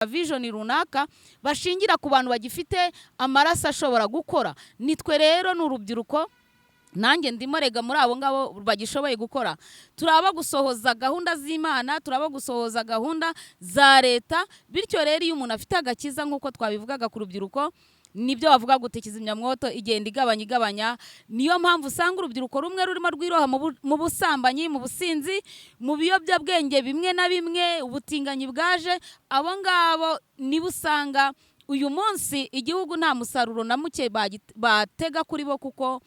vision runaka bashingira ku bantu bagifite amaraso ashobora gukora. Nitwe rero n'urubyiruko nanjye ndimo rega muri abo ngabo bagishoboye gukora. Turaba gusohoza gahunda z'Imana, turaba gusohoza gahunda za leta. Bityo rero iyo umuntu afite agakiza nk'uko twabivugaga ku rubyiruko, nibyo bavuga gute kizimyamwoto igenda igabanya. Niyo mpamvu usanga urubyiruko rumwe rurimo rwiroha mu busambanyi, mu businzi, mu biyobyabwenge bimwe na bimwe, ubutinganyi bwaje. Abo ngabo niba usanga uyu munsi igihugu nta musaruro na muke batega kuri bo, kuko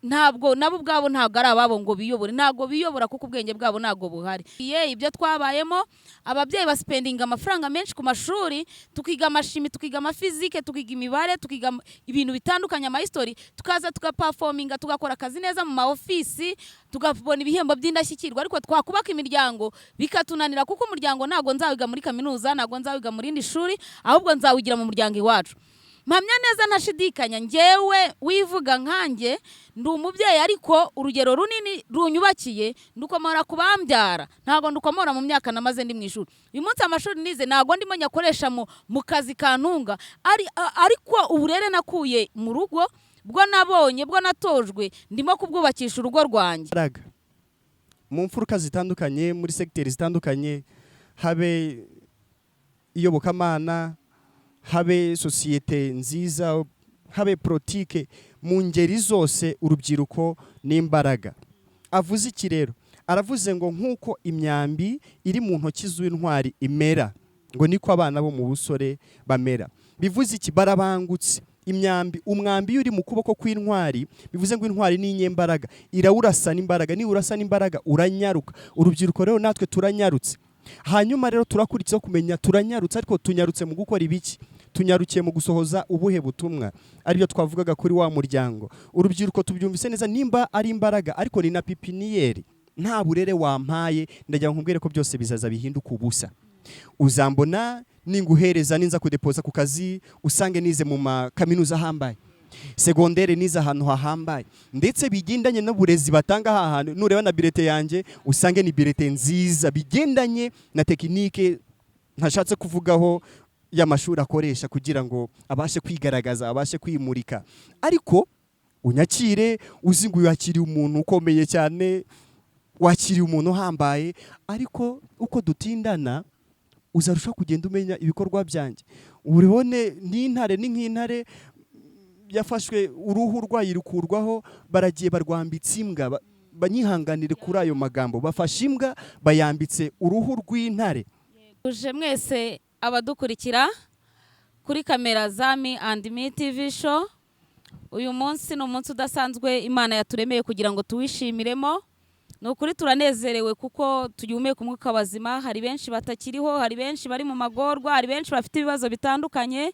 ntabwo nabo ubwabo ntabwo ari ababo ngo biyobore, ntabwo biyobora kuko ubwenge bwabo ntabwo buhari. Ibyo twabayemo, ababyeyi baspendinga amafaranga menshi ku mashuri, tukiga amashimi, tukiga amafizike, tukiga imibare, tukiga ibintu bitandukanye, amahistori, tukaza tugaperforminga, tugakora akazi neza mu maofisi, tugabona ibihembo by'indashyikirwa. Ariko twakubaka imiryango bikatunanira, kuko umuryango ntabwo nzawiga muri kaminuza, ntabwo nzawiga muri indi shuri, ahubwo nzawigira mu muryango iwacu. Mpamya neza ntashidikanya, njyewe wivuga nkanjye ndi umubyeyi, ariko urugero runini runyubakiye ndukomora kubambyara, ntago ndukomora mu myaka namaze ndi mu ishuri. Uyu munsi amashuri nize ntago ndimo nyakoresha mu kazi kantunga, ariko uburere nakuye mu rugo bwo nabonye, bwo natojwe, ndimo kubwubakisha urugo rwanjye. Mu mfuruka zitandukanye, muri secteurs zitandukanye, habe iyobokamana, habe sosiyete nziza, habe politike, mu ngeri zose urubyiruko n'imbaraga. Avuze iki rero? Aravuze ngo nk'uko imyambi iri mu ntoki z'intwari imera, ngo niko abana bo mu busore bamera. Bivuze iki? Barabangutse. Umwambi uri mu kuboko kw'intwari, bivuze ngo intwari ni inyembaraga, irawurasa n'imbaraga, ni urasa n'imbaraga uranyaruka. Urubyiruko rero natwe turanyarutse. Hanyuma rero turakurikiyeho kumenya turanyarutse, ariko tunyarutse mu gukora ibiki? Tunyarukiye mu gusohoza ubuhe butumwa, aribyo twavugaga kuri wa muryango. Urubyiruko tubyumvise neza, nimba ari imbaraga, ariko ni na pipiniyeri. Nta burere wampaye, ndagira ngo nkubwire ko byose bizaza bihinduka ubusa. Uzambona ninguhereza ninza kudepoza ku kazi, usange nize mu makaminuza ahambaye, segondere nize ahantu hahambaye, ndetse bigendanye n'uburezi batanga ahantu. Nureba na bilete yanjye usange ni bilete nziza, bigendanye na tekinike ntashatse kuvugaho y'amashuri akoresha kugira ngo abashe kwigaragaza, abashe kwimurika. Ariko unyakire uzi ngo yakiriye umuntu ukomeye cyane, wakiriye umuntu uhambaye, ariko uko dutindana uzarusha kugenda umenya ibikorwa byanjye. Uribone n'intare, ni nk'intare yafashwe uruhu rwayirukurwaho, baragiye barwambitse imbwa. Banyihanganire kuri ayo magambo, bafashe imbwa bayambitse uruhu rw'intare. Uje mwese abadukurikira kuri kamera za ME&ME TV show. Uyu munsi ni umunsi udasanzwe Imana yaturemeye kugira ngo tuwishimiremo. Ni ukuri turanezerewe kuko tugihumeka umwuka wazima. Hari benshi batakiriho, hari benshi bari mu magorwa, hari benshi bafite ibibazo bitandukanye.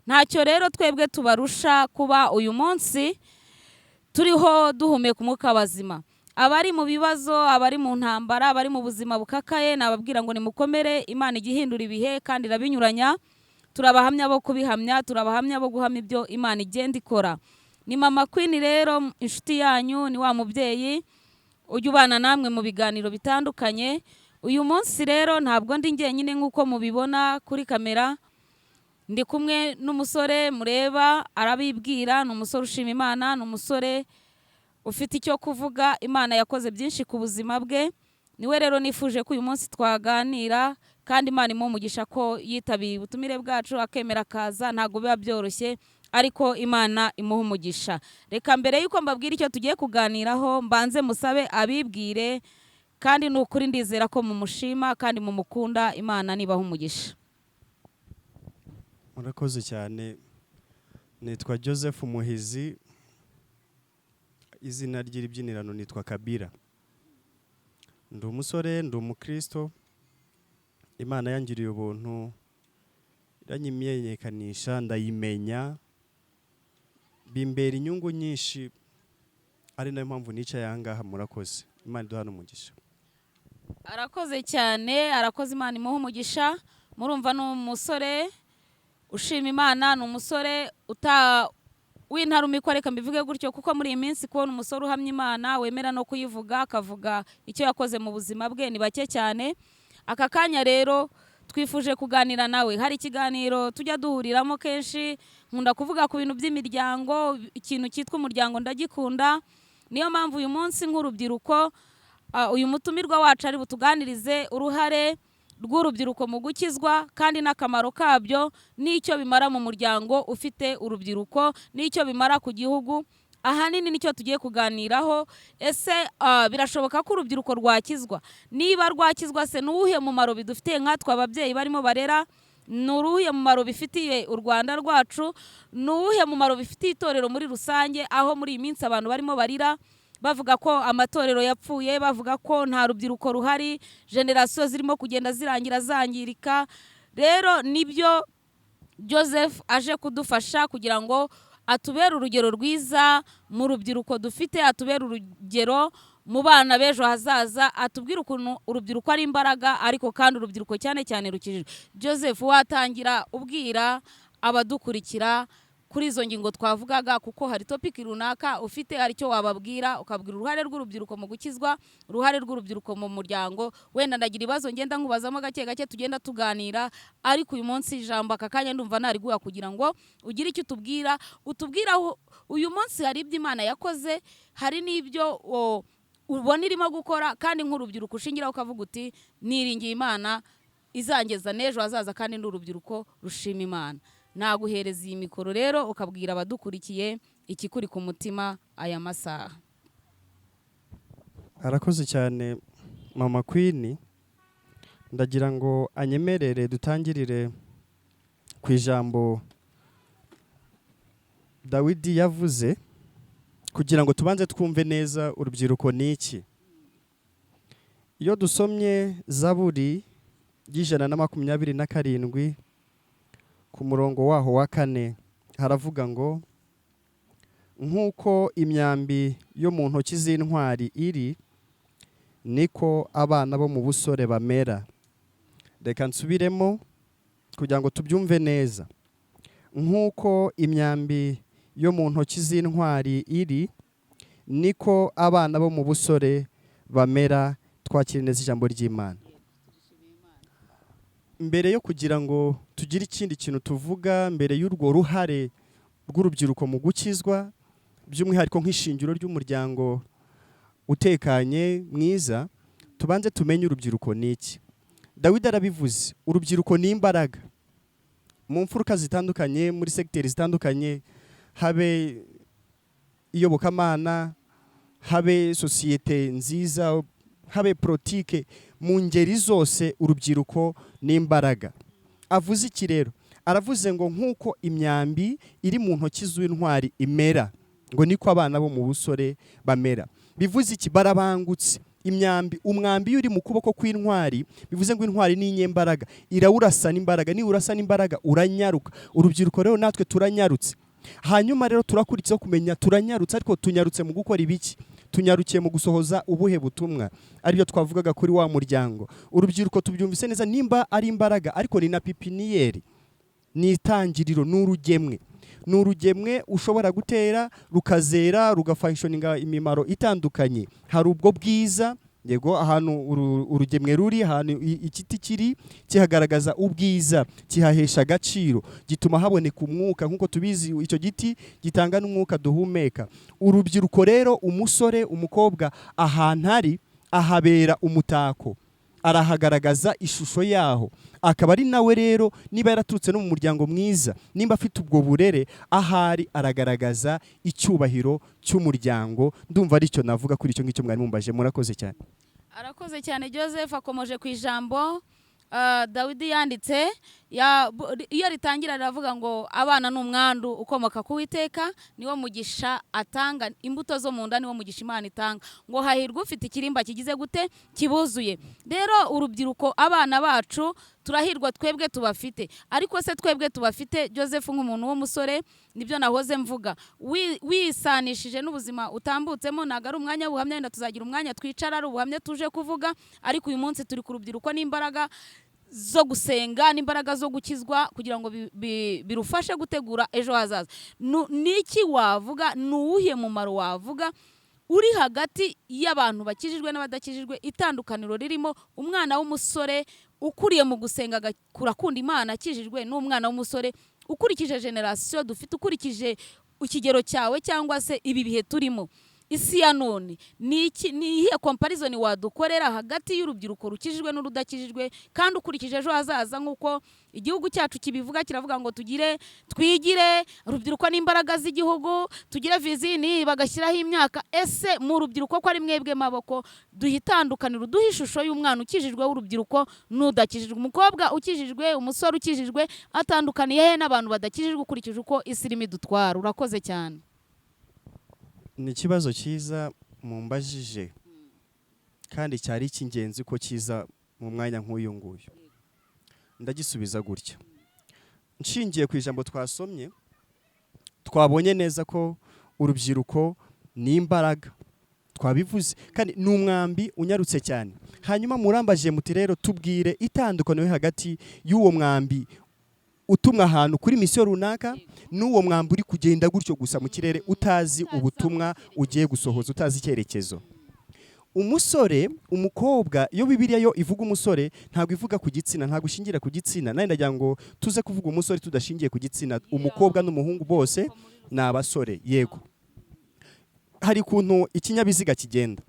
Ntacyo rero twebwe tubarusha kuba uyu munsi turiho duhumeka umwuka wazima. Abari mu bibazo, abari mu ntambara, abari mu buzima bukakaye, nababwira ngo nimukomere, Imana igihindura ibihe kandi irabinyuranya. Turabahamya bo kubihamya, turabahamya bo guhamya ibyo Imana igenda ikora. Ni Mama Queen rero, inshuti yanyu, ni wa mubyeyi ujya ubana namwe mu biganiro bitandukanye. Uyu munsi rero ntabwo ndi njyenyine nk'uko mubibona kuri kamera, ndi kumwe n'umusore mureba arabibwira. Ni umusore ushima Imana, ni umusore ufite icyo kuvuga. Imana yakoze byinshi ku buzima bwe. Niwe rero nifuje ko uyu munsi twaganira, kandi Imana imuha umugisha ko yitabiye ubutumire bwacu akemera akaza. Ntabwo biba byoroshye, ariko Imana imuha umugisha. Reka mbere yuko mbabwira icyo tugiye kuganiraho, mbanze musabe abibwire, kandi ni ukuri ndizera ko mumushima kandi mumukunda. Imana nibaha umugisha. Murakoze cyane. Nitwa Joseph Muhizi, izina ry'iribyinirano nitwa Kabira. Ndi umusore, ndi umukristo. Imana yangiriye ubuntu, iranyimenyekanisha, ndayimenya, bimbera inyungu nyinshi, ari nayo mpamvu nicaye aha ngaha. Murakoze. Imana iduhane umugisha. Arakoze cyane, arakoze. Imana imuha umugisha. Murumva ni umusore ushima Imana, ni umusore w'intarumikwa, reka mbivuge gutyo, kuko muri iyi minsi kubona umusore uhamya Imana, wemera no kuyivuga, akavuga icyo yakoze mu buzima bwe, ni bake cyane. Aka kanya rero twifuje kuganira nawe. Hari ikiganiro tujya duhuriramo kenshi, nkunda kuvuga ku bintu by'imiryango, ikintu cyitwa umuryango ndagikunda. Niyo mpamvu uyu munsi nk'urubyiruko uyu mutumirwa wacu ari butuganirize uruhare rw'urubyiruko mu gukizwa kandi n'akamaro kabyo, n'icyo bimara mu muryango ufite urubyiruko, n'icyo bimara ku gihugu. Ahanini nicyo tugiye kuganiraho. Ese birashoboka ko urubyiruko rwakizwa? Niba rwakizwa se n'uwuhe mumaro bidufitiye nkatwe ababyeyi barimo barera? N'uruhe mumaro bifitiye u Rwanda rwacu? N'uwuhe mumaro bifitiye itorero muri rusange, aho muri iyi minsi abantu barimo barira bavuga ko amatorero yapfuye, bavuga ko nta rubyiruko ruhari, generasiyo zirimo kugenda zirangira zangirika. Rero nibyo Joseph aje kudufasha kugira ngo atubere urugero rwiza mu rubyiruko dufite, atubere urugero mu bana b'ejo hazaza, atubwire ukuntu urubyiruko ari imbaraga, ariko kandi urubyiruko cyane cyane rukijijwe. Joseph, watangira ubwira abadukurikira kuri izo ngingo twavugaga, kuko hari topic runaka ufite, hari icyo wababwira, ukabwira uruhare rw'urubyiruko mu gukizwa, uruhare rw'urubyiruko mu muryango. Wenda ndagira ibibazo ngenda nkubazamo gake gake tugenda tuganira, ariko uyu munsi ijambo aka kanya ndumva nariguha kugira ngo ugire icyo utubwira uyu munsi. Hari ibyo Imana yakoze, hari n'ibyo ubona irimo gukora, kandi nk'urubyiruko ushingiraho ukavuga uti niringiye Imana izangeza n'ejo hazaza, kandi n'urubyiruko rushima Imana. Naguhereza iyi mikoro rero ukabwira abadukurikiye ikikuri ku mutima aya masaha. Arakoze cyane Mama Queen. Ndagira ngo anyemerere dutangirire ku ijambo Dawidi yavuze, kugira ngo tubanze twumve neza urubyiruko ni iki. Iyo dusomye Zaburi y'127 ku murongo waho wa 4, haravuga ngo nk'uko imyambi yo mu ntoki z'intwari iri, niko abana bo mu busore bamera. Reka nsubiremo kugira ngo tubyumve neza. Nk'uko imyambi yo mu ntoki z'intwari iri, niko abana bo mu busore bamera. Twakire neza ijambo ry'Imana. Mbere yo kugira ngo tugire ikindi kintu tuvuga, mbere y'urwo ruhare rw'urubyiruko mu gukizwa, by'umwihariko nk'ishingiro ry'umuryango utekanye mwiza, tubanze tumenye urubyiruko ni iki. Dawidi arabivuze, urubyiruko ni imbaraga mu mfuruka zitandukanye, muri segiteri zitandukanye, habe iyobokamana, habe sosiyete nziza, habe politike, mu ngeri zose urubyiruko ni imbaraga. Avuze iki rero? Aravuze ngo nk'uko imyambi iri mu ntoki z'intwari imera, ngo niko abana bo mu busore bamera. Bivuze iki? Barabangutse. Umwambi uri mu kuboko kw'intwari, bivuze ngo intwari ni inyembaraga, irawurasana imbaraga, ni urasana imbaraga uranyaruka. Urubyiruko rero natwe turanyarutse. Hanyuma rero turakurikiyeho kumenya turanyarutse, ariko tunyarutse mu gukora ibiki? Tunyarukiye mu gusohoza ubuhe butumwa? Aribyo twavugaga kuri wa muryango. Urubyiruko tubyumvise neza, nimba ari imbaraga, ariko ni na pipiniyeri, ni itangiriro, n'urugemwe. N'urugemwe ushobora gutera rukazera, rugafanishoninga imimaro itandukanye. Hari ubwo bwiza, yego, ahantu urugemwe ruri, ahantu igiti kiri kihagaragaza ubwiza, kihahesha agaciro, gituma haboneka umwuka. Nk'uko tubizi, icyo giti gitanga n'umwuka duhumeka. Urubyiruko rero, umusore, umukobwa, ahantu ari ahabera umutako, arahagaragaza ishusho yaho. Akaba ari nawe rero, niba yaraturutse no mu muryango mwiza, nimba afite ubwo burere, ahari aragaragaza icyubahiro cy'umuryango. Ndumva ari cyo navuga kuri icyo ngicyo mwari mumbaje. Murakoze cyane. Arakoze cyane Joseph, akomeje ku ijambo Dawidi yanditse. Iyo ritangira riravuga ngo abana ni umwandu ukomoka ku Uwiteka, niwo mugisha atanga, imbuto zo mu nda niwo mugisha Imana itanga, ngo hahirwa ufite ikirimba kigize gute? Kibuzuye. Rero urubyiruko, abana bacu turahirwa twebwe tubafite. Ariko se twebwe tubafite, Joseph, nk'umuntu w'umusore, nibyo nahoze mvuga, wisanishije n'ubuzima utambutsemo, ntago ari umwanya w'ubuhamya, wenda tuzagira umwanya twicara ari ubuhamya tuje kuvuga, ariko uyu munsi turi ku rubyiruko n'imbaraga zo gusenga, n'imbaraga zo gukizwa, kugira ngo birufashe gutegura ejo hazaza. Niki wavuga? Nuwuhe mumaro wavuga uri hagati y'abantu bakijijwe n'abadakijijwe? Itandukaniro ririmo umwana w'umusore ukuriye mu gusenga kurakunda Imana akijijwe n'umwana w'umusore ukurikije generasiyo dufite ukurikije ikigero cyawe cyangwa se ibi bihe turimo isi ya none ni iyihe comparison wadukorera hagati y'urubyiruko rukijijwe n'urudakijijwe kandi ukurikije ejo hazaza nk'uko igihugu cyacu kibivuga kiravuga ngo twigire urubyiruko n'imbaraga z'igihugu tugire vizini bagashyiraho imyaka ese mu rubyiruko ko ari mwebwe maboko duhitandukanira duha ishusho y'umwana ukijijwe w'urubyiruko n'udakijijwe umukobwa ukijijwe umusore ukijijwe atandukaniye he n'abantu badakijijwe ukurikije uko isi irimo idutwara urakoze cyane ni ikibazo cyiza mumbajije kandi cyari icy'ingenzi ko kiza mu mwanya nk'uyu nguyu ndagisubiza gutya nshingiye ku ijambo twasomye twabonye neza ko urubyiruko ni imbaraga twabivuze kandi ni umwambi unyarutse cyane hanyuma murambaje muti rero tubwire itandukaniro hagati y'uwo mwambi utumwa ahantu kuri misiyo runaka n'uwo mwambi uri kugenda gutyo gusa mu kirere utazi ubutumwa ugiye gusohoza utazi icyerekezo umusore umukobwa iyo Bibiliya yo ivuga umusore ntabwo ivuga ku gitsina ntabwo ishingira ku gitsina nari ndagira ngo tuze kuvuga umusore tudashingiye ku gitsina umukobwa n'umuhungu bose ni abasore yego hari kuntu ikinyabiziga kigenda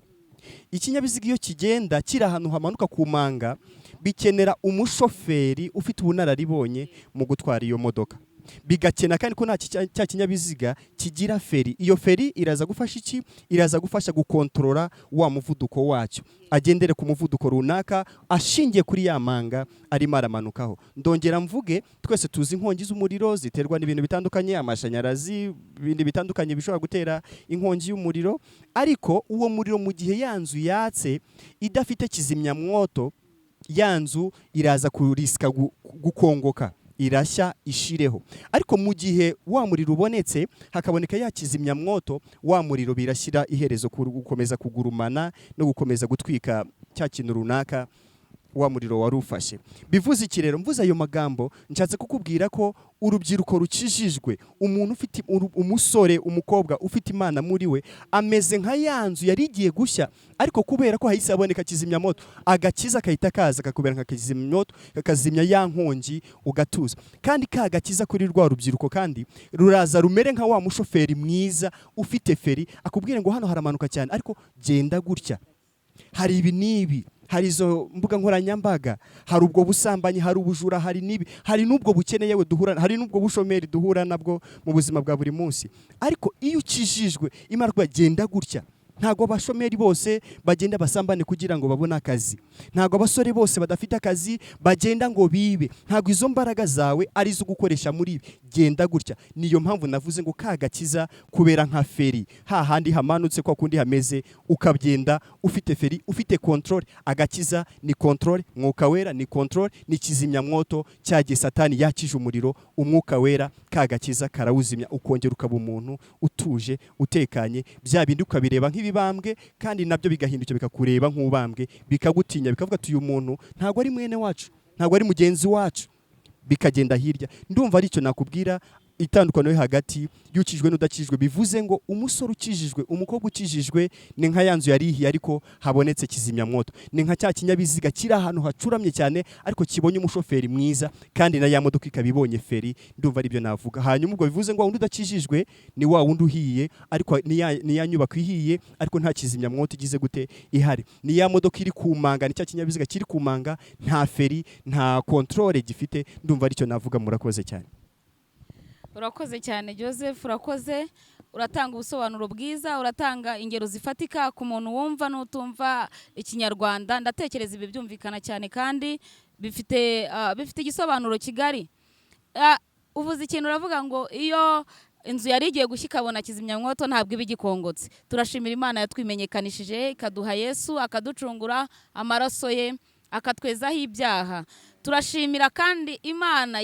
ikinyabiziga iyo kigenda kiri ahantu hamanuka ku manga bikenera umushoferi ufite ubunararibonye mu gutwara iyo modoka bigakena kandi ko nta cya kinyabiziga kigira feri iyo feri iraza gufasha iki iraza gufasha gukontorora wa muvuduko wacyo agendere ku muvuduko runaka ashingiye kuri ya manga arimo aramanukaho ndongera mvuge twese tuzi inkongi z'umuriro ziterwa n'ibintu bitandukanye amashanyarazi ibindi bitandukanye bishobora gutera inkongi y'umuriro ariko uwo muriro mu gihe yanzu yatse idafite kizimyamwoto yanzu iraza kurisika gukongoka irashya ishireho ariko mu gihe wa muriro ubonetse hakaboneka ya kizimyamwoto wa muriro birashyira iherezo gukomeza kugurumana no gukomeza gutwika cya kintu runaka wa muriro wari ufashe bivuze iki rero mvuze ayo magambo nshatse kukubwira ko urubyiruko rukijijwe umuntu ufite umusore umukobwa ufite Imana muri we ameze nka yanzu yari igiye gushya ariko kubera ko hahise aboneka kizimyamoto agakiza kahita kaza kakubera nka kizimyamoto kakazimya ya nkongi ugatuza kandi kagakiza kuri rwa rubyiruko kandi ruraza rumere nka wa mushoferi mwiza ufite feri akubwire ngo hano haramanuka cyane ariko genda gutya hari ibi nibi hari izo mbuga nkoranyambaga hari ubwo busambanyi hari ubujura hari nibi hari n'ubwo bukene yewe duhura hari n'ubwo bushomeri duhura nabwo mu buzima bwa buri munsi ariko iyo ukijijwe Imana bagenda gutya ntago abashomeri bose bagenda basambane kugira ngo babone akazi ntago abasore bose badafite akazi bagenda ngo bibe ntago izo mbaraga zawe ari zo gukoresha muri genda gutya niyo mpamvu navuze ngo kagakiza kubera nka feri hahandi hamanutse kwa kundi hameze ukabyenda ufite feri ufite control agakiza ni control mwuka wera ni control ni kizimyamwoto cyagiye satani yakije umuriro umwuka wera kagakiza karawuzimya ukongera ukaba umuntu utuje utekanye bya bindi ukabireba nk'ibibambwe kandi nabyo bigahindukira bikakureba nk'ubambwe bikagutinya bikavuga ati uyu muntu ntago ari mwene wacu ntago ari mugenzi wacu bikagenda hirya ndumva ari cyo nakubwira itandukano hagati y'ukijijwe n'udakijijwe bivuze ngo umusore ukijijwe umukobwa ukijijwe ni nka yanzu yarihiye ariko habonetse kizimyamwoto ni nka cya kinyabiziga kiri ahantu hacuramye cyane ariko kibonye umushoferi mwiza kandi na ya modoka ikabibonye feri ndumva ari byo navuga hanyuma ubwo bivuze ngo undi udakijijwe ni wa wundi uhiye ariko ni ya nyubako ihiye ariko nta kizimyamwoto igize gute ihari ni ya modoka iri kumanga ni cya kinyabiziga kiri kumanga nta feri nta controle gifite ndumva ari cyo navuga murakoze cyane urakoze cyane Joseph urakoze uratanga ubusobanuro bwiza uratanga ingero zifatika ku muntu wumva n'utumva ikinyarwanda ndatekereza ibi byumvikana cyane kandi bifite igisobanuro kigari uvuze ikintu uravuga ngo iyo inzu yari igiye gushya ikabona kizimyamwoto ntabwo iba igikongotse turashimira Imana yatwimenyekanishije ikaduha Yesu akaducungura amaraso ye akatwezaho ibyaha turashimira kandi Imana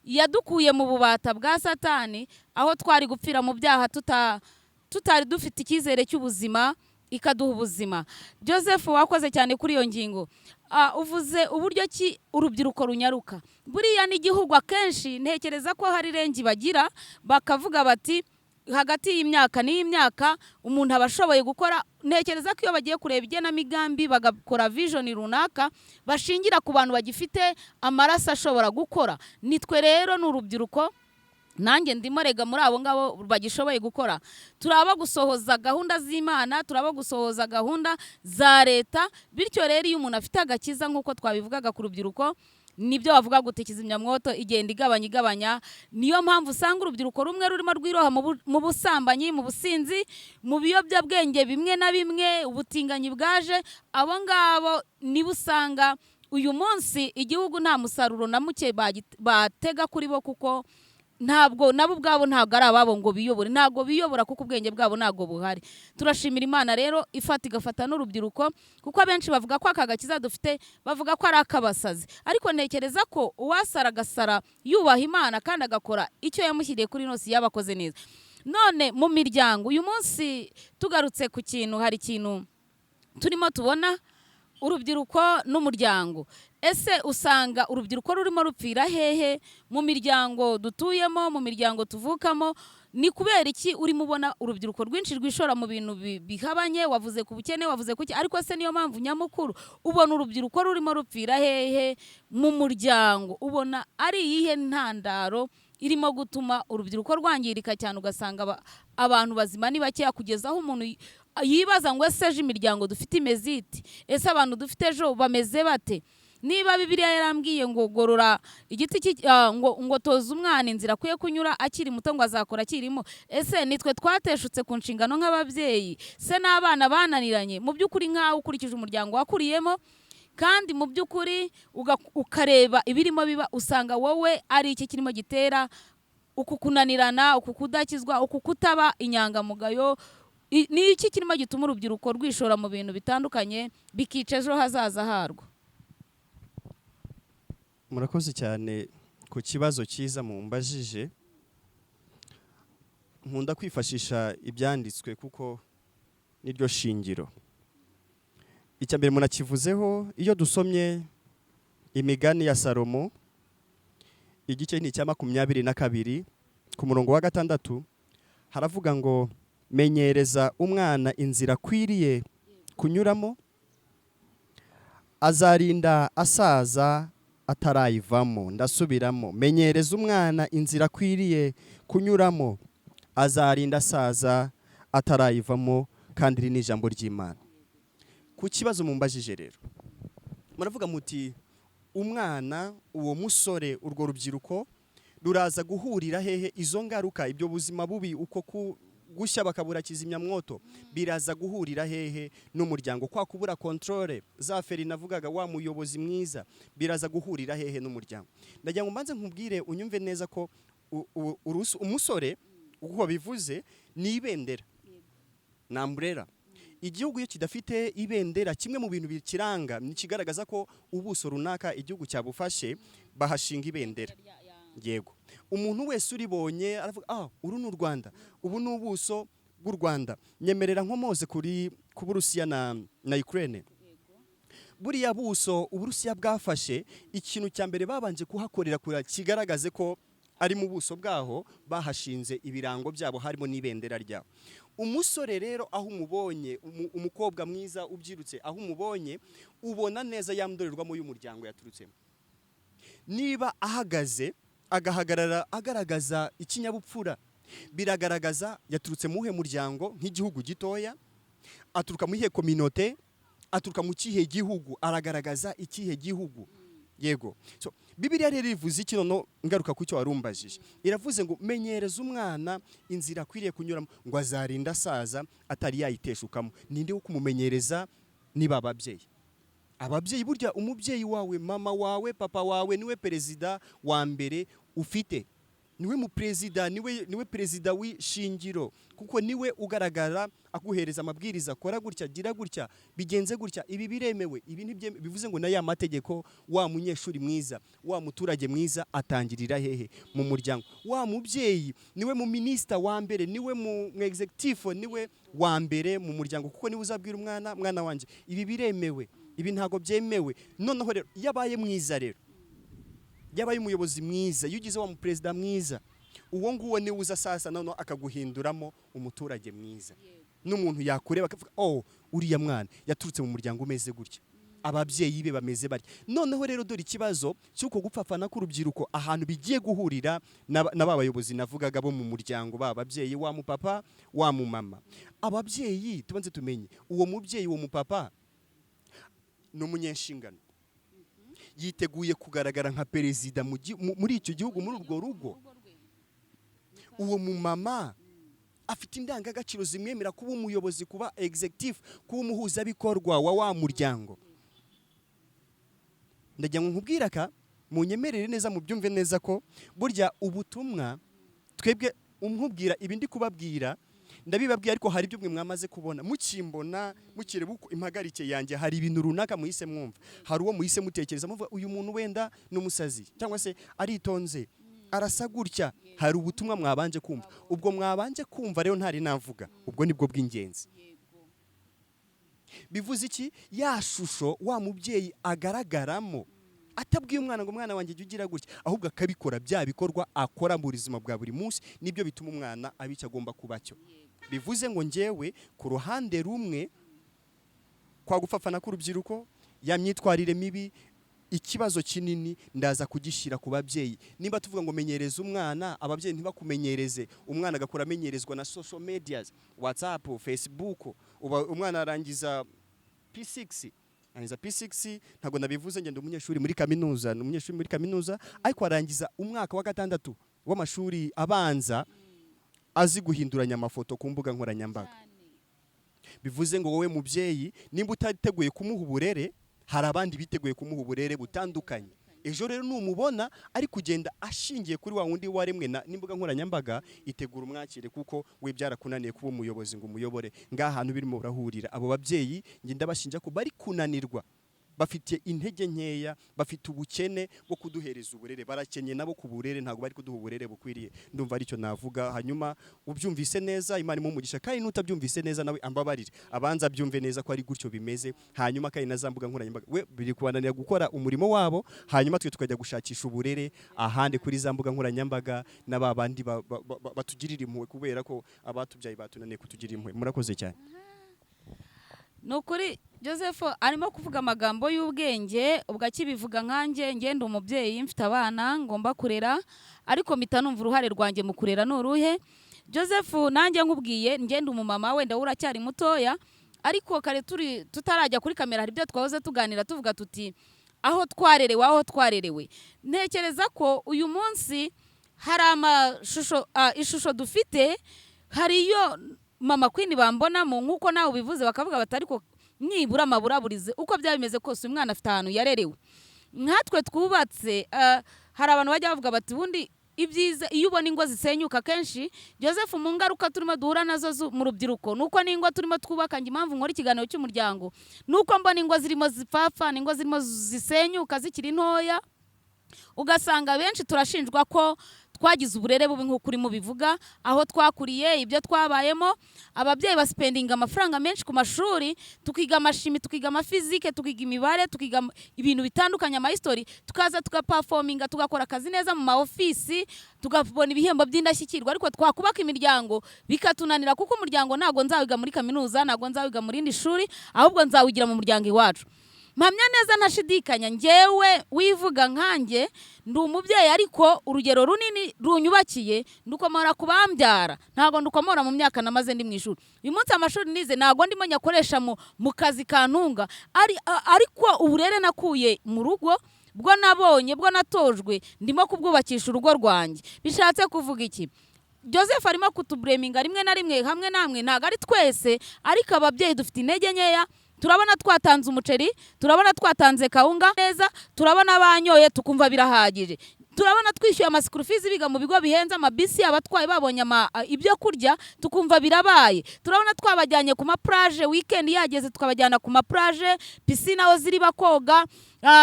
yadukuye mu bubata bwa satani aho twari gupfira mu byaha tutari dufite icyizere cy'ubuzima ikaduha ubuzima Joseph wakoze cyane kuri iyo ngingo uvuze uburyo ki urubyiruko runyaruka buriya n'igihugu akenshi ntekereza ko hari rengi bagira bakavuga bati hagati y'imyaka n'imyaka umuntu aba ashoboye gukora. Ntekereza ko iyo bagiye kureba igenamigambi bagakora vision runaka bashingira ku bantu bagifite amaraso ashobora gukora. Nitwe rero ni urubyiruko, nanjye ndimo rega muri abo ngabo bagishoboye gukora. Turaba gusohoza gahunda z'Imana, turaba gusohoza gahunda za leta. Bityo rero iyo umuntu afite agakiza nk'uko twabivugaga ku rubyiruko, nibyo bavuga gute kizimyamwoto igenda igabanya. Niyo mpamvu usanga urubyiruko rumwe rurimo rwiroha mu busambanyi, mu businzi, mu biyobyabwenge bimwe na bimwe, ubutinganyi bwaje. Abo ngabo nibo usanga uyu munsi igihugu nta musaruro na muke batega kuri bo, kuko ntabwo nabo ubwabo ntabwo ari ababo ngo biyobore, ntabwo biyobora kuko ubwenge bwabo ntabwo buhari. Turashimira Imana rero igafata n'urubyiruko, kuko abenshi bavuga ko aka gakiza dufite bavuga ko ari akabasazi, ariko ntekereza ko uwasara agasara yubaha Imana kandi agakora icyo yamushyiriye kuri ino si yabakoze neza. None mu miryango uyu munsi tugarutse ku kintu, hari ikintu turimo tubona urubyiruko n'umuryango. Ese usanga urubyiruko rurimo rupfira hehe mu miryango dutuyemo, mu miryango tuvukamo? Ni kubera iki urimo ubona urubyiruko rwinshi rwishora mu bintu bihabanye? Wavuze ku bukene, wavuze kuki, ariko se niyo mpamvu nyamukuru ubona urubyiruko rurimo rupfira hehe mu muryango? Ubona ari iyihe ntandaro irimo gutuma urubyiruko rwangirika cyane, ugasanga abantu bazima ni bakeya, kugeza aho umuntu yibaza ngo ese ejo imiryango dufite imeze ite? Ese abantu dufite ejo bameze bate? Niba Bibiliya yarambwiye ngo gorora igiti ngo toza umwana inzira akwiye kunyura akiri muto ngo azakora akirimo, ese nitwe twateshutse ku nshingano nk'ababyeyi? Se n'abana bananiranye mu by'ukuri nk'aho ukurikije umuryango wakuriyemo, kandi mu by'ukuri ukareba ibirimo biba, usanga wowe ari iki kirimo gitera uku kunanirana, uku kudakizwa, uku kutaba inyangamugayo? Ni iki kirimo gituma urubyiruko rwishora mu bintu bitandukanye bikica ejo hazaza harwo? Murakoze cyane ku kibazo cyiza mumbajije. Nkunda kwifashisha ibyanditswe kuko niryo shingiro. Icya mbere munakivuzeho, iyo dusomye imigani ya Salomo igice ni cya 22 ku murongo wa 6 haravuga ngo menyereza umwana inzira akwiriye kunyuramo, azarinda asaza atarayivamo. Ndasubiramo, menyereza umwana inzira akwiriye kunyuramo, azarinda asaza atarayivamo, kandi iri ni ijambo ry'Imana. Ku kibazo mumbajije rero, muravuga muti umwana, uwo musore, urwo rubyiruko ruraza guhurira hehe? Izo ngaruka, ibyo buzima bubi, uko gushya bakabura kizimyamwoto, biraza guhurira hehe n'umuryango? Kwa kubura controle za feri navugaga, wa muyobozi mwiza, biraza guhurira hehe n'umuryango? Ndagira ngo mbanze nkubwire unyumve neza ko umusore uko bivuze ni ibendera, na umbrella. Igihugu iyo kidafite ibendera, kimwe mu bintu bikiranga nikigaragaza ko ubuso runaka igihugu cyabufashe, bahashinga ibendera. Yego, umuntu wese uribonye aravuga uru ni u Rwanda, ubu ni ubuso bw'u Rwanda. Nyemerera nkomoze ku Burusiya na Ukraine. Buriya buso Uburusiya bwafashe, ikintu cya mbere babanje kuhakorera kigaragaze ko ari mu buso bwaho, bahashinze ibirango byabo harimo n'ibendera ryabo. Umusore rero aho umubonye, umukobwa mwiza ubyirutse, aho umubonye ubona neza yamdorerwamo y'umuryango yaturutsemo. Niba ahagaze agahagarara agaragaza ikinyabupfura, biragaragaza yaturutse muhe muryango, nk'igihugu gitoya, aturuka mu ihe communauté, aturuka mu kihe gihugu, aragaragaza ikihe gihugu. Yego, so Bibiliya rero ivuze iki? Nono ngaruka ku cyo warumbajije, iravuze ngo menyereza umwana inzira akwiriye kunyuramo, ngo azarinda asaza atari yayiteshukamo. Ninde wo kumumenyereza? Niba ababyeyi. Ababyeyi, burya umubyeyi wawe, mama wawe, papa wawe niwe perezida wa mbere ufite, niwe mu perezida, niwe perezida w'ishingiro, kuko niwe ugaragara aguhereza amabwiriza, kora gutya, gira gutya, bigenze gutya, ibi biremewe, ibi bivuze ngo na ya mategeko. Wa munyeshuri mwiza, wa muturage mwiza atangirira hehe? Mu muryango. Wa mubyeyi niwe mu minister wa mbere, niwe mu executive, niwe wa mbere mu muryango, kuko niwe uzabwira mwana wanje ibi biremewe, ibi ntago byemewe. Noneho rero yabaye mwiza, rero yabaye umuyobozi mwiza, yugize wa mu perezida mwiza, uwo nguwo niwe uza sasa noneho akaguhinduramo umuturage mwiza, n'umuntu yakureba akavuga uriya mwana yaturutse mu muryango umeze gutya, ababyeyi be bameze bari. Noneho rero dore ikibazo cy'uko gupfapfana k'urubyiruko ahantu bigiye guhurira na ba bayobozi navugaga bo mu muryango, ba babyeyi, wa mupapa wa mumama. Ababyeyi tubanze tumenye uwo mubyeyi wo mupapa ni umunyenshingano, yiteguye kugaragara nka perezida muri icyo gihugu, muri urwo rugo. Uwo mumama afite indangagaciro zimwemera kuba umuyobozi, kuba executive, kuba umuhuzabikorwa wa muryango. Ndagira ngo nkubwira ka munyemerere neza mubyumve neza ko burya ubutumwa twebwe umubwira ibindi kubabwira ndabibabwiye, ariko hari ibyo mwe mwamaze kubona mukimbona mukireba uko impagarike yanjye, hari ibintu runaka muhise mwumva, hari uwo muhise mutekereza muvuga uyu muntu wenda n'umusazi cyangwa se aritonze arasa gutya. Hari ubutumwa mwabanje kumva, ubwo mwabanje kumva rero ntari navuga, ubwo nibwo bw'ingenzi. Bivuze iki? Ya shusho wa mubyeyi agaragaramo, atabwiye umwana ngo mwana wanjye ugira gutya, ahubwo akabikora bya bikorwa akora mu buzima bwa buri munsi, nibyo bituma umwana abica agomba kuba cyo. Bivuze ngo njyewe ku ruhande rumwe kwa gupfapfana k'urubyiruko, ya myitwarire mibi, ikibazo kinini ndaza kugishyira ku babyeyi. Niba tuvuga ngo menyereza umwana, ababyeyi ntibakumenyereze, umwana agakura amenyerezwa na social medias, WhatsApp, Facebook. Umwana arangiza P6 ntago nabivuze, ngende umunyeshuri muri kaminuza, ariko arangiza umwaka wa 6 w'amashuri abanza azi guhinduranya amafoto ku mbuga nkoranyambaga. Bivuze ngo wowe mubyeyi, nimba utiteguye kumuha uburere, hari abandi biteguye kumuha uburere butandukanye. Ejo rero numubona ari kugenda ashingiye kuri wa wundi waremwe n'imbuga nkoranyambaga, itegura umwakire, kuko we byarakunaniye kuba umuyobozi ngo umuyobore. Ngahantu birimo urahurira abo babyeyi, nge ndabashinja ko bari kunanirwa, bafite intege nkeya, bafite ubukene bwo kuduhereza uburere, barakenye nabo ku burere, ntabwo bari kuduha uburere bukwiriye. Ndumva aricyo navuga. Hanyuma ubyumvise neza, Imana umugisha, kandi nutabyumvise neza nawe ambabarire, abanza byumve neza ko ari gutyo bimeze. Hanyuma kandi nazambuga nkoranyambaga we biri kubananira gukora umurimo wabo, hanyuma twe tukajya gushakisha uburere ahandi kuri za mbuga nkoranyambaga, n'ababandi batugirira impuhwe, kubera ko abatubyaye batunaniye kutugira impuhwe. Murakoze cyane. Nukuri Joseph arimo kuvuga amagambo y'ubwenge, ubwo akibivuga nkanjye ngende umubyeyi mfite abana ngomba kurera, ariko mpita numva uruhare rwanjye mu kurera n'uruhe. Joseph nanjye nkubwiye ngende umumama, wenda uracyari mutoya, ariko kare tutarajya kuri kamera hari ibyo twahoze tuganira tuvuga tuti aho twarerewe. Ntekereza ko uyu munsi hari ishusho dufite, hariyo mama Queen bambonamo, nkuko nawe ubivuze, bakavuga bati ariko nibura amaburaburize uko byabimeze kose umwana afite ahantu yarerewe. Nkatwe twubatse, hari abantu bajya bavuga bati bundi ibyiza iyo ubona ingo zisenyuka kenshi. Joseph mu ngaruka turimo duhura nazo mu rubyiruko, nuko n'ingo turimo twubaka, njye impamvu nkora ikiganiro cy'umuryango, nuko mbona ingo zirimo zipfapfa, ingo zirimo zisenyuka zikiri ntoya. Ugasanga benshi turashinjwa ko twagize uburere bubi nk'uko urimo bivuga, aho twakuriye, ibyo twabayemo. Ababyeyi baspendinga amafaranga menshi ku mashuri, tukiga amashimi, tukiga amafizike, tukiga imibare, tukiga ibintu bitandukanye, amahistori, tukaza tugaperforminga, tugakora akazi neza mu maofisi, tugabona ibihembo by'indashyikirwa, ariko twakubaka imiryango bikatunanira, kuko umuryango ntago nzawiga muri kaminuza, ntago nzawiga muri indi shuri, ahubwo nzawigira mu muryango iwacu. Mpamya neza ntashidikanya, njyewe wivuga nkanjye ndi umubyeyi, ariko urugero runini runyubakiye ndukomora kubambyara, ntago ndukomora mu myaka namaze ndi mu ishuri. Uyu munsi amashuri nize ntago ndimo nyakoresha mu kazi kantunga, ariko uburere nakuye mu rugo, bwo nabonye, bwo natojwe, ndimo kubwubakisha urugo rwanjye. Bishatse kuvuga iki? Joseph arimo kutubreminga rimwe na rimwe, hamwe namwe ntago ari twese, ariko ababyeyi dufite intege nkeya. Turabona twatanze umuceri, turabona twatanze kawunga neza, turabona banyoye tukumva birahagije, turabona twishyuye amasikuru fees biga mu bigo bihenze, amabisi abatwaye babonye ibyo kurya tukumva birabaye, turabona twabajyanye ku maplage, weekend yageze tukabajyana ku maplage, piscine aho ziri bakoga,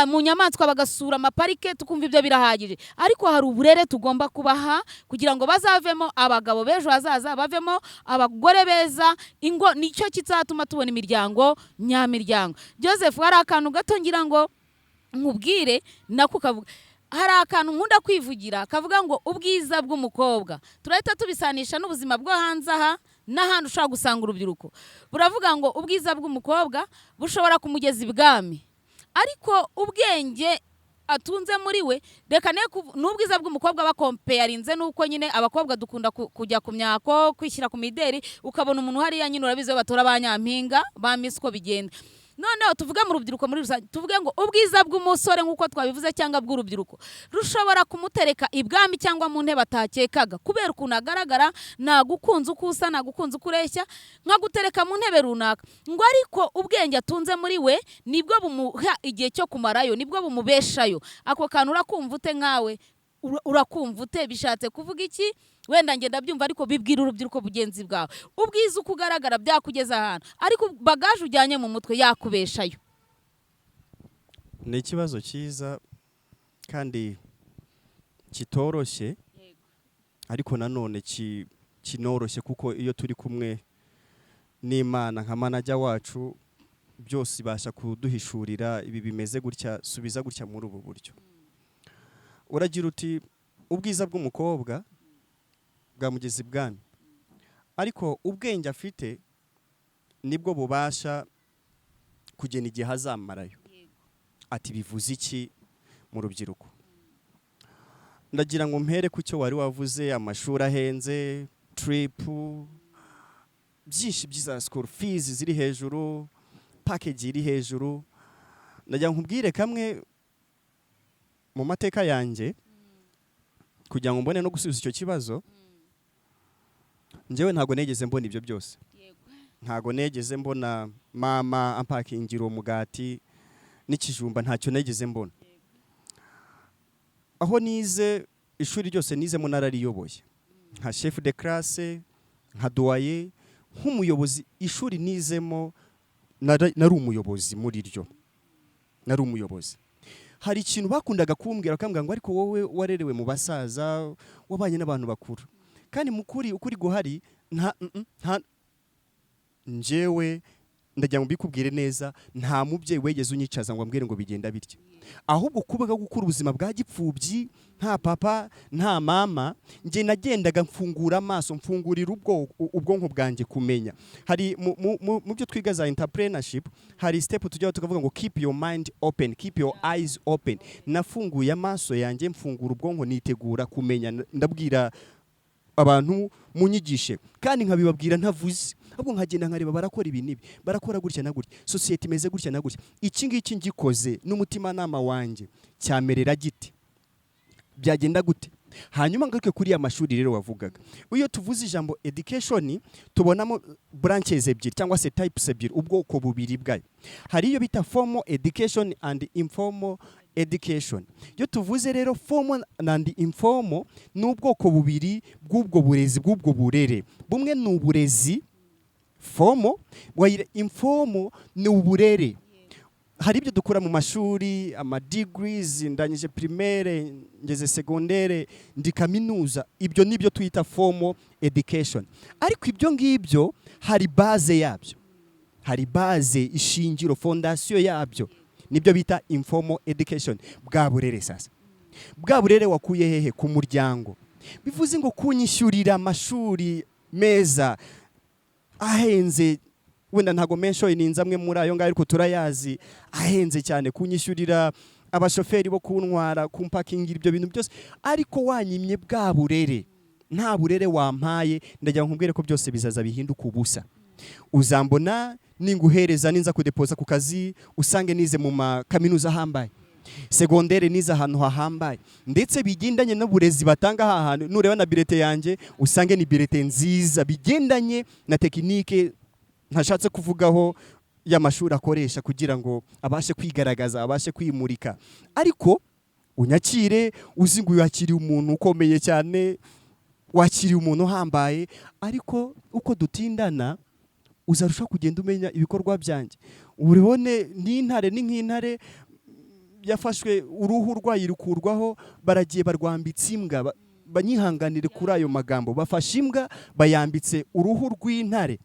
mu nyamaswa bagasura amaparike, tukumva ibyo birahagije. Ariko hari uburere tugomba kubaha kugira ngo bazavemo abagabo bejo hazaza, bavemo abagore beza. Ingo nicyo kizatuma tubona imiryango nyamiryango. Joseph hari akantu gato ngira ngo nkubwire, nako kavuga hari akantu nkunda kwivugira kavuga ngo ubwiza bw'umukobwa turahita tubisanisha n'ubuzima bwo hanze aha n'ahandi ushobora gusanga urubyiruko buravuga ngo ubwiza bw'umukobwa bushobora kumugeza ibwami, ariko ubwenge atunze muri we reka n'ubwiza bw'umukobwa bakompeyarinze nuko nyine abakobwa dukunda kujya ku myako kwishyira ku mideri ukabona umuntu hariya nyine urabizi batora ba nyampinga ba Miss uko bigenda. Noneho tuvuge mu rubyiruko muri rusange tuvuge ngo ubwiza bw'umusore nk'uko twabivuze cyangwa bw'urubyiruko rushobora kumutereka ibwami cyangwa mu ntebe atakekaga kubera ukuntu agaragara, nagukunze uko usa, nagukunze uko ureshya, nkagutereka mu ntebe runaka, ngo ariko ubwenge atunze muri we nibwo bumuha igihe cyo kumarayo, nibwo bumubeshayo. Ako kantu urakumva ute nkawe? Urakumva ute? Bishatse kuvuga iki? Wenda ngenda byumva ariko bibwira urubyiruko bugenzi bwawe ubwiza uko ugaragara byakugeza ahantu, ariko bagaje ujyanye mu mutwe yakubeshayo. Ni ikibazo cyiza kandi kitoroshye, ariko nanone kinoroshye kuko iyo turi kumwe n'Imana nka manager wacu byose ibasha kuduhishurira ibi bimeze gutya, subiza gutya muri ubu buryo. Uragira uti ubwiza bw'umukobwa bwamugeza ibwami, ariko ubwenge afite nibwo bubasha kugena igihe azamarayo. Ati bivuze iki mu rubyiruko? Ndagira ngo mpere ku cyo wari wavuze, amashuri ahenze, trip, byinshi byiza, school fees ziri hejuru, package iri hejuru. Ndagira ngo nkubwire kamwe mu mateka yanjye kugira ngo mbone no gusubiza icyo kibazo. Njyewe ntago negeze mbona ibyo byose, ntago negeze mbona mama ampakingira umugati n'ikijumba, ntacyo negeze mbona. Aho nize ishuri ryose nizemo narariyoboye nka chef de classe, nka doyer, nk'umuyobozi. Ishuri nizemo nari umuyobozi muri ryo, nari umuyobozi. Hari ikintu bakundaga kumbwira bakambwira ngo ariko wowe warerewe mu basaza, wabanye n'abantu bakuru, kandi mukuri ukuri guhari nta njyewe ndagira ngo mbikubwire neza, nta mubyeyi wegeze unyicaza ngo ambwire ngo bigenda bityo. Ahubwo kubaga gukura ubuzima bwa gipfubyi, nta papa nta mama, nge nagendaga mfungura amaso, mfungurira ubwonko bwanjye kumenya. Hari mu byo twiga za entrepreneurship hari step tujyaho tukavuga ngo keep your mind open, keep your eyes open. Nafunguye amaso yanjye, mfungura ubwonko, nitegura kumenya. Ndabwira abantu munyigishe kandi nkabibabwira ntavuze, ahubwo nkagenda nkareba barakora ibi nibi, barakora gutya na gutya, society imeze gutya na gutya. Iki ngiki ngikoze n'umutima nama wanjye cyamerera giti, byagenda gute? Hanyuma ngaruke kuri ya mashuri rero wavugaga. Iyo tuvuze ijambo education tubonamo branches ebyiri cyangwa se types ebyiri, ubwoko bubiri bwayo. Hari iyo bita formal education and informal education. Iyo tuvuze rero formal and informal ni ubwoko bubiri bw'ubwo burezi, bw'ubwo burere. Bumwe ni uburezi formal, informal ni uburere. Hari ibyo dukura mu mashuri, ama degrees, ndangije primaire, ngeze secondaire, ndi kaminuza. Ibyo nibyo twita formal education. Ariko ibyo ngibyo hari base yabyo, hari base, ishingiro, fondation yabyo, nibyo bita informal education. Bwa burere sasa, bwa burere wakuye hehe? Ku muryango. Bivuze ngo kunyishyurira amashuri meza ahenze, wenda ntago mensho ininza amwe muri ayo ngayo ariko turayazi, ahenze cyane, kunyishyurira abashoferi bo kuntwara, kumpakingira, ibyo bintu byose, ariko wanyimye bwa burere, nta burere wampaye. Ndagira ngo nkubwire ko byose bizaza bihinduka ubusa. Uzambona ninguhereza ninza kudepoza ku kazi usange nize mu makaminuza ahambaye, secondaire nize ahantu hahambaye, ndetse bigendanye n'uburezi batanga ahantu. Nureba na bilete yanjye usange ni bilete nziza, bigendanye na tekinike ntashatse kuvugaho y'amashuri akoresha kugira ngo abashe kwigaragaza, abashe kwimurika. Ariko unyakire uzi ngo yakiriye umuntu ukomeye cyane, wakiriye umuntu uhambaye, ariko uko dutindana uzarusha kugenda umenya ibikorwa byanjye. Uribone n'intare, ni nk'intare yafashwe uruhu rwayirukurwaho, baragiye barwambitse imbwa. Banyihanganire kuri ayo magambo, bafashe imbwa bayambitse uruhu rw'intare.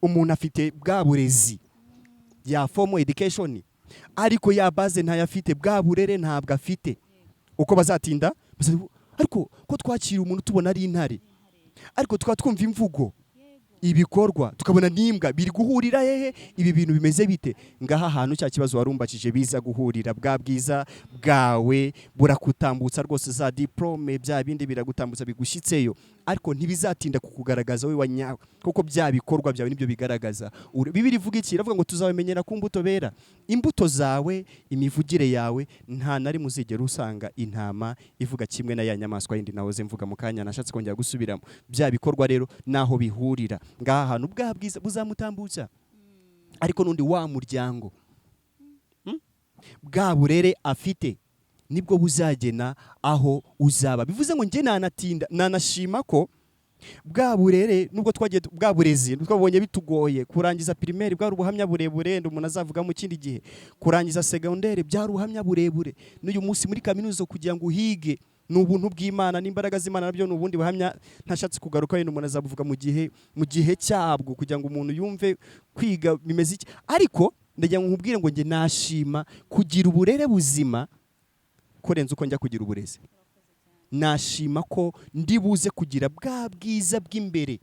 Umuntu afite bwa burezi ya formal education, ariko ya base ntayafite, bwa burere ntabwo afite. uko bazatinda ariko ko twakira umuntu tubona ari intare ariko twumva imvugo ibikorwa tukabona n'imbwa biri guhurira hehe ibi bintu bimeze bite ngaha ahantu cya kibazo warumbakije biza guhurira bwa bwiza bwawe burakutambutsa rwose za diplome bya bindi biragutambutsa bigushyitseyo ariko ntibizatinda kukugaragaza we wanyawe kuko bya bikorwa byawe nibyo bigaragaza Bibiri ivuga iki iravuga ngo tuzabamenyera ku mbuto bera imbuto zawe imivugire yawe nta nari muzigera usanga intama ivuga kimwe na ya nyamaswa yindi nahoze mvuga mu kanya nashatse kongera gusubiramo bya bikorwa rero naho bihurira ngaha hantu bwa bwiza buzamutambutsa ariko nundi wa muryango bwa burere afite nibwo buzagena aho uzaba bivuze ngo nge nanashima ko bwa burere nubwo twagiye bwa burezi twabonye bitugoye kurangiza primaire bwa ubuhamya burebure umuntu azavuga mu kindi gihe kurangiza secondaire bya ubuhamya burebure n'uyu munsi muri kaminuza kugira ngo uhige n'ubuntu bw'Imana n'imbaraga z'Imana nabyo n'ubundi buhamya ntashatse kugaruka yenda umuntu azabuvuga mu gihe cyabwo kugira ngo umuntu yumve kwiga bimeze iki ariko ndagira ngo nkubwire ngo nge nashima kugira uburere buzima kurenza uko njya kugira uburezi nashima ko ndibuze kugira bwa bwiza bw'imbere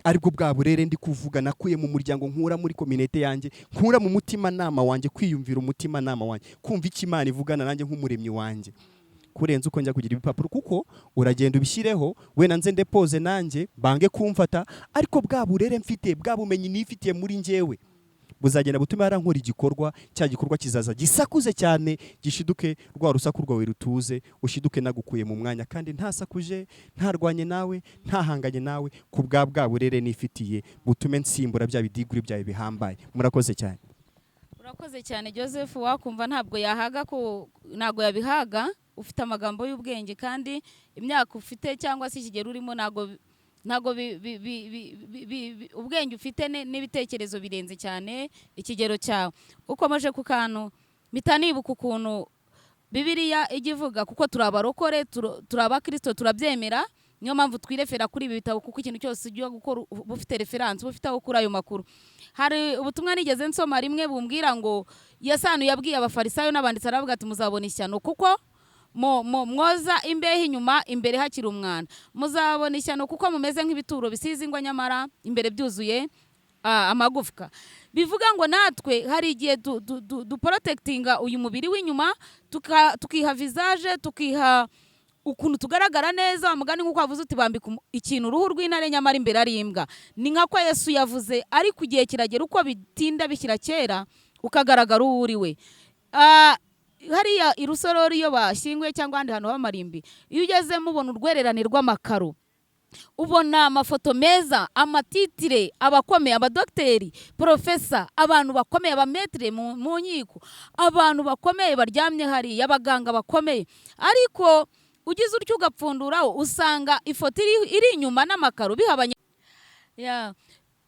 aribwo bwa burere ndi kuvuga nakuye mu muryango nkura muri community yanjye nkura mu mutima nama wanjye kwiyumvira umutima nama wanjye kumva iki Imana ivugana nanjye nk'umuremyi wanjye kurenza uko njya kugira ibipapuro kuko uragenda ubishyireho we nanze ndepose nanjye bange kumfata ariko bwa burere mfite bwa bumenyi nifitiye muri njyewe buzagenda butuma yarankora igikorwa cya gikorwa kizaza gisakuze cyane gishiduke rwa rusaku rwawe rutuze ushiduke nagukuye mu mwanya kandi ntasakuje ntarwanye nawe ntahanganye nawe ku bwa burere nifitiye butume nsimbura bya bidiguri byawe bihambaye murakoze cyane urakoze cyane Joseph wakumva ntabwo yabihaga ufite amagambo y'ubwenge kandi imyaka ufite cyangwa se ikigero urimo ntago ubwenge ufite n'ibitekerezo birenze cyane ikigero cyawe ukomeje ku kantu mpita nibuka ukuntu Bibiliya ijya ivuga kuko turabarokore turabakristo turabyemera niyo mpamvu twirefera kuri ibi bitabo kuko ikintu cyose ugiye gukora bufite reference bufite aho kuri ayo makuru hari ubutumwa nigeze nsoma rimwe bumbwira ngo Yesanu yabwiye abafarisayo n'abanditsi aravuga ati muzabona ishyano kuko mwoza imbehe inyuma imbere hakiri umwana muzabona ishyano kuko mumeze nk'ibituro bisize ingwa nyamara imbere byuzuye amagufwa bivuga ngo natwe hari igihe duprotectinga uyu mubiri w'inyuma tukiha visage tukiha ukuntu tugaragara neza umugani nk'uko wavuze uti bambika ikintu uruhu rw'intare nyamara imbere ari imbwa ni nka ko Yesu yavuze ariko igihe kiragera uko bitinda bishyira kera ukagaragara uwo uri we hariya irusorori iyo bashyinguye cyangwa ahandi hantu h'amarimbi iyo ugezemo ubona urwererane rw'amakaro ubona amafoto meza amatitire abakomeye abadogiteri porofesa abantu bakomeye abametre mu nkiko abantu bakomeye baryamye hariya abaganga bakomeye ariko ugize utyo ugapfunduraho usanga ifoto iri inyuma n'amakaro bihabanye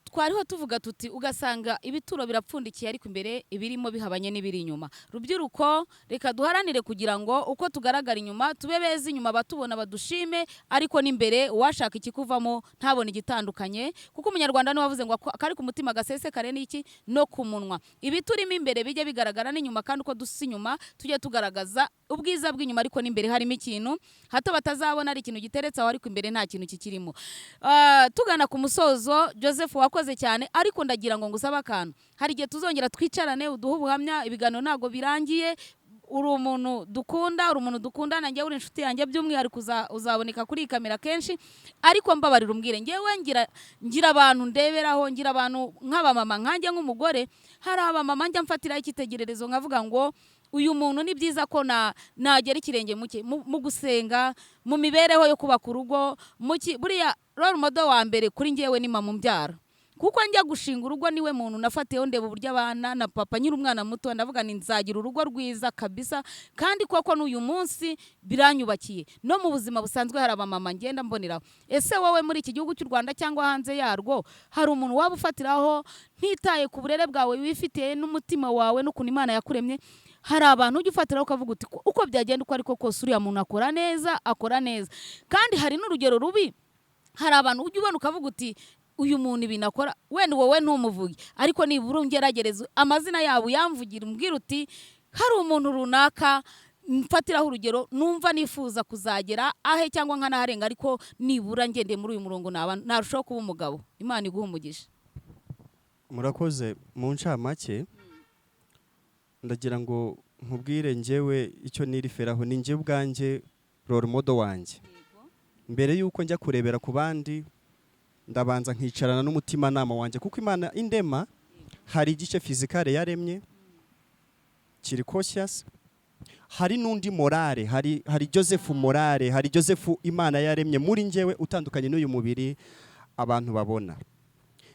twariho tuvuga tuti ugasanga ibituro birapfundikiye ariko imbere ibirimo bihabanye n'ibiri inyuma rubyiruko reka duharanire kugira ngo uko tugaragara inyuma tube beza inyuma batubona badushime ariko n'imbere uwashaka ikikuvamo ntabone igitandukanye kuko umunyarwanda niwe wavuze ngo akari ku mutima gasese kare n'iki no ku munwa ibiturimo imbere bijye bigaragara n'inyuma kandi uko dusa inyuma tujye tugaragaza ubwiza bw'inyuma ariko n'imbere harimo ikintu hato batazabona ari ikintu giteretse aho ariko imbere nta kintu kikirimo tugana ku musozo Joseph wakoze cyane ariko ndagira ngo ngusaba akantu hari igihe tuzongera twicarane uduhe ubuhamya ibiganiro ntago birangiye uri umuntu dukundana njyewe uri inshuti yanjye by'umwihariko uzaboneka kuri iyi kamera kenshi ariko mbabarira umbwire njyewe ngira abantu ndeberaho ngira abantu nk'abamama nkanjye nk'umugore hari abamama njya mfatiraho icyitegererezo nkavuga ngo uyu muntu ni byiza ko nagera ikirenge mu gusenga mu mibereho yo kubaka urugo buriya role model wa mbere kuri njyewe ni mama umbyara kuko njya gushinga urugo niwe muntu nafatiyeho ndeba uburyo abana na papa nyiri umwana muto ndavuga ni nzagira urugo rwiza kabisa kandi koko n'uyu munsi biranyubakiye no mu buzima busanzwe hari abamama ngenda mboneraho ese wowe muri iki gihugu cy'u Rwanda cyangwa hanze yarwo hari umuntu waba ufatiraho ntitaye ku burere bwawe wifitiye n'umutima wawe n'ukuntu Imana yakuremye hari abantu ujya ufatiraho ukavuga uti uko byagenda uko ariko kose uriya muntu akora neza kandi hari n'urugero rubi hari abantu ujya ubona ukavuga uti uyu muntu ibintu akora wenda wowe ntumuvuge ariko nibura ungeragereza amazina yabo yamvugira umbwira uti hari umuntu runaka mfatiraho urugero numva nifuza kuzagera ahe cyangwa nkanaharenga ariko nibura ngendeye muri uyu murongo narushaho kuba umugabo. Imana iguha umugisha. Murakoze. Mu ncamake ndagira ngo nkubwire njyewe icyo niriferaho ni njye ubwanjye role model wanjye. Mbere yuko njya kurebera ku bandi ndabanza nkicarana n'umutima nama wanjye, kuko Imana indema hari igice fizikale yaremye kiri conscious, hari n'undi morale, hari Joseph morale, hari Joseph Imana yaremye muri njyewe utandukanye n'uyu mubiri abantu babona.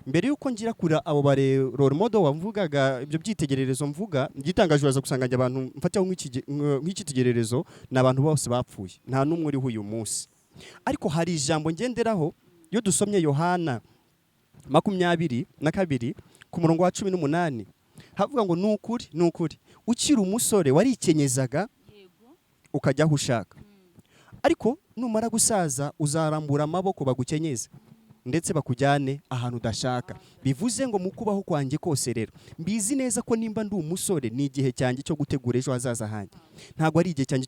Mbere yuko ngira kura abo bare role model wamvugaga ibyo byitegererezo mvuga, gitangaje waza gusanganya abantu mfataho nk'ikitegererezo n'abantu bose bapfuye, nta numwe uri uyu munsi. Ariko hari ijambo ngenderaho iyo dusomye Yohana 22 ku murongo wa 18 havuga ngo nukuri ukiri umusore warikenyezaga ukajya aho ushaka, ariko numara gusaza uzarambura amaboko bagukenyeze ndetse bakujyane ahantu udashaka. Bivuze ngo mu kubaho kwanjye kose rero mbizi neza ko nimba ndi umusore ni igihe cyanjye cyo gutegura ejo hazaza hanjye, ntabwo ari igihe cyanjye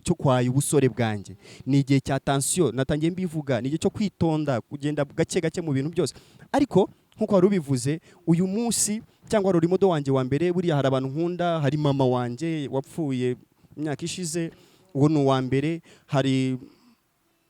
cyo kwaya ubusore bwanjye, ni igihe cya tension. Natangiye mbivuga ni igihe cyo kwitonda, kugenda gake gake mu bintu byose. Ariko nkuko wari ubivuze, uyu munsi cyangwa role model wanjye wa mbere, buriya hari abantu nkunda, hari mama wanjye wapfuye imyaka ishize, uwo ni uwa mbere. Hari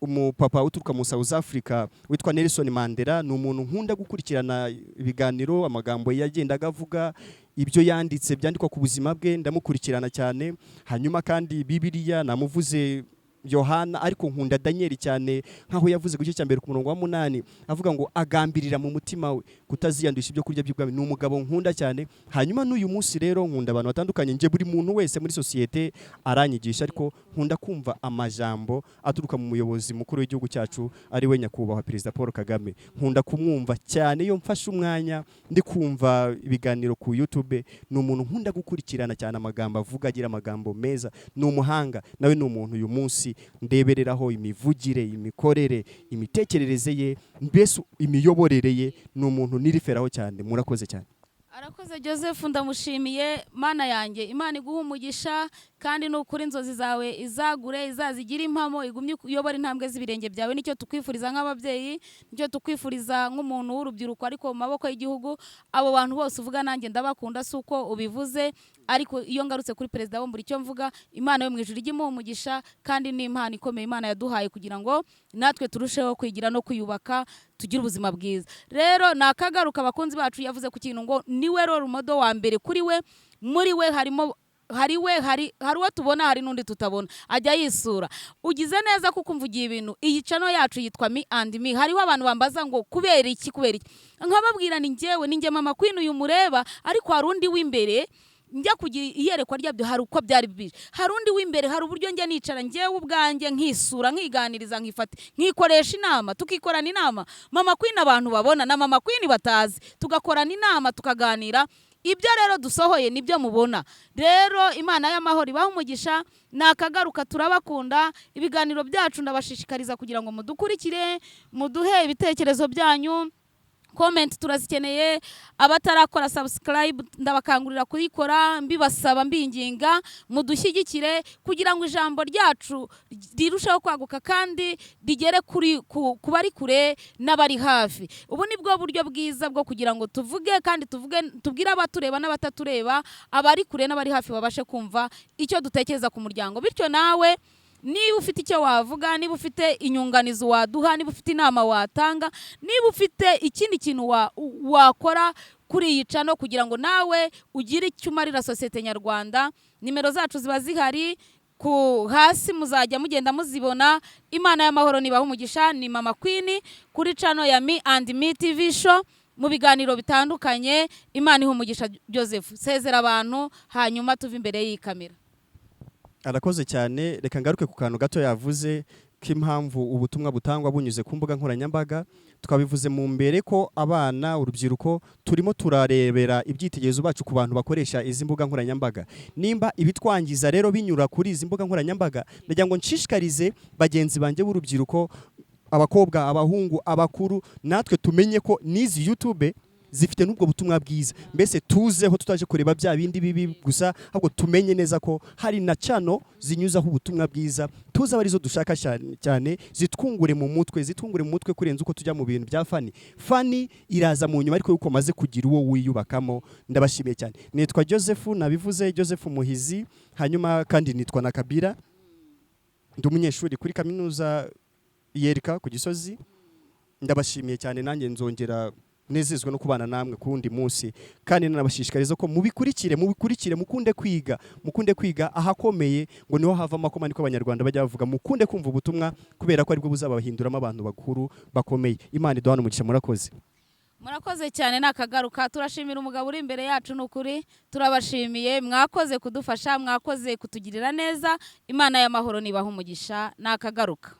umupapa uturuka mu South Africa witwa Nelson Mandela, ni umuntu nkunda gukurikirana ibiganiro, amagambo yagendaga avuga, ibyo yanditse byandikwa ku buzima bwe ndamukurikirana cyane. Hanyuma kandi Bibiliya namuvuze Yohana, ariko nkunda Daniel cyane, nkaho yavuze ku gice cya mbere ku murongo wa 8 avuga ngo agambirira mu mutima we kutaziyandisha ibyo kurya by'ubwami. Ni umugabo nkunda cyane. Hanyuma n'uyu munsi rero nkunda abantu batandukanye, nje buri muntu wese muri societe aranyigisha, ariko nkunda kumva amajambo aturuka mu muyobozi mukuru w'igihugu cyacu ari we nyakubahwa Perezida Paul Kagame. Nkunda kumwumva cyane iyo mfashe umwanya ndi kumva ibiganiro ku YouTube. Ni umuntu nkunda gukurikirana cyane, amagambo avuga agira amagambo meza, ni umuhanga. Nawe ni umuntu uyu munsi ndebereraho imivugire, imikorere, imitekerereze ye, mbese imiyoborere ye. Ni umuntu niriferaho cyane. Murakoze cyane. Arakoze Joseph, ndamushimiye. Mana yanjye, Imana iguha umugisha, kandi nukuri inzozi zawe izagure, izazigira impamo, igumye uyobora intambwe z'ibirenge byawe. Nicyo tukwifuriza nk'ababyeyi, nicyo tukwifuriza nk'umuntu w'urubyiruko ariko mu maboko y'igihugu. Abo bantu bose uvuga nanjye ndabakunda, suko ubivuze, ariko iyo ngarutse kuri perezida wo muri cyo mvuga, Imana yo mu ijuru ijye imuha umugisha, kandi ni impano ikomeye Imana yaduhaye kugira ngo natwe turusheho kwigira no kwiyubaka, tugire ubuzima bwiza. Rero nakagaruka abakunzi bacu yavuze ku kintu ngo niwe role model wa mbere kuri we. Muri we harimo hari uwo tubona, hari n'undi tutabona, ajya yisura. Ugize neza kuko umvugiye ibintu. Iyi channel yacu yitwa ME&ME. Hariho abantu bambaza ngo kubera iki nkababwira ni njye mama Queen uyu mureba, ariko hari undi w'imbere njya kugira iyerekwa ryabyo, hari uko byari bije. Hari undi w'imbere, hari uburyo njya nicara njyewe ubwanjye nkisura, nkiganiriza, nkifata, nkikoresha inama, tukikorana inama. Mama Queen abantu babona na mama Queen batazi, tugakorana inama, tukaganira. Ibyo rero dusohoye nibyo mubona. Rero Imana y'amahoro ibaha umugisha. Nakagaruka turabakunda. Ibiganiro byacu ndabashishikariza kugira ngo mudukurikire, muduhe ibitekerezo byanyu. Comment turazikeneye. Abatarakora subscribe ndabakangurira kuyikora, mbibasaba mbinginga mudushyigikire kugira ngo ijambo ryacu rirusheho kwaguka kandi rigere kubari kure n'abari hafi. Ubu nibwo buryo bwiza bwo kugira ngo tuvuge kandi tubwire abatureba n'abatatureba, abari kure n'abari hafi babashe kumva icyo dutekereza ku muryango. Bityo nawe niba ufite icyo wavuga, niba ufite inyunganizi waduha, niba ufite inama watanga, niba ufite ikindi kintu wakora kuri iyi channel kugira ngo nawe ugire icyo umarira sosiyete nyarwanda, nimero zacu ziba zihari ku hasi, muzajya mugenda muzibona. Imana y'amahoro nibaha umugisha. Ni mama Queen kuri channel ya ME&ME TV show mu biganiro bitandukanye. Imana iha umugisha. Joseph, sezera abantu hanyuma tuve imbere y'iyi kamera. Arakoze cyane. Reka ngaruke ku kantu gato yavuze k'impamvu ubutumwa butangwa bunyuze ku mbuga nkoranyambaga. Twabivuze mu mbere ko abana, urubyiruko turimo turarebera ibyitegerezo bacu ku bantu bakoresha izi mbuga nkoranyambaga. Nimba ibitwangiza rero binyura kuri izi mbuga nkoranyambaga, ndagira ngo nshishikarize bagenzi banjye b'urubyiruko, abakobwa, abahungu, abakuru, natwe tumenye ko n'izi YouTube zifite n'ubwo butumwa bwiza. Mbese tuzeho tutaje kureba bya bindi bibi gusa, ahubwo tumenye neza ko hari na cano zinyuzaho ubutumwa bwiza, tuzi aba arizo dushaka cyane, zitwungure mu mutwe kurenza uko tujya mu bintu bya fani iraza mu nyuma, ariko yuko maze kugira uwo wiyubakamo. Ndabashimiye cyane. Nitwa Joseph, nabivuze Joseph Muhizi, hanyuma kandi nitwa na Kabira, ndi umunyeshuri kuri kaminuza yereka ku Gisozi. Ndabashimiye cyane, nanjye nzongera nezezwe no kubana namwe kundi munsi, kandi nanabashishikariza ko mubikurikire, mukunde kwiga ahakomeye, ngo niho hava amakoma, niko abanyarwanda bajya bavuga. Mukunde kumva ubutumwa, kubera ko aribwo buzabahinduramo abantu bakuru bakomeye. Imana iduhane umugisha. Murakoze cyane, nakagaruka. Turashimira umugabo uri imbere yacu, n'ukuri turabashimiye. Mwakoze kudufasha, mwakoze kutugirira neza. Imana y'amahoro nibaha umugisha. Nakagaruka.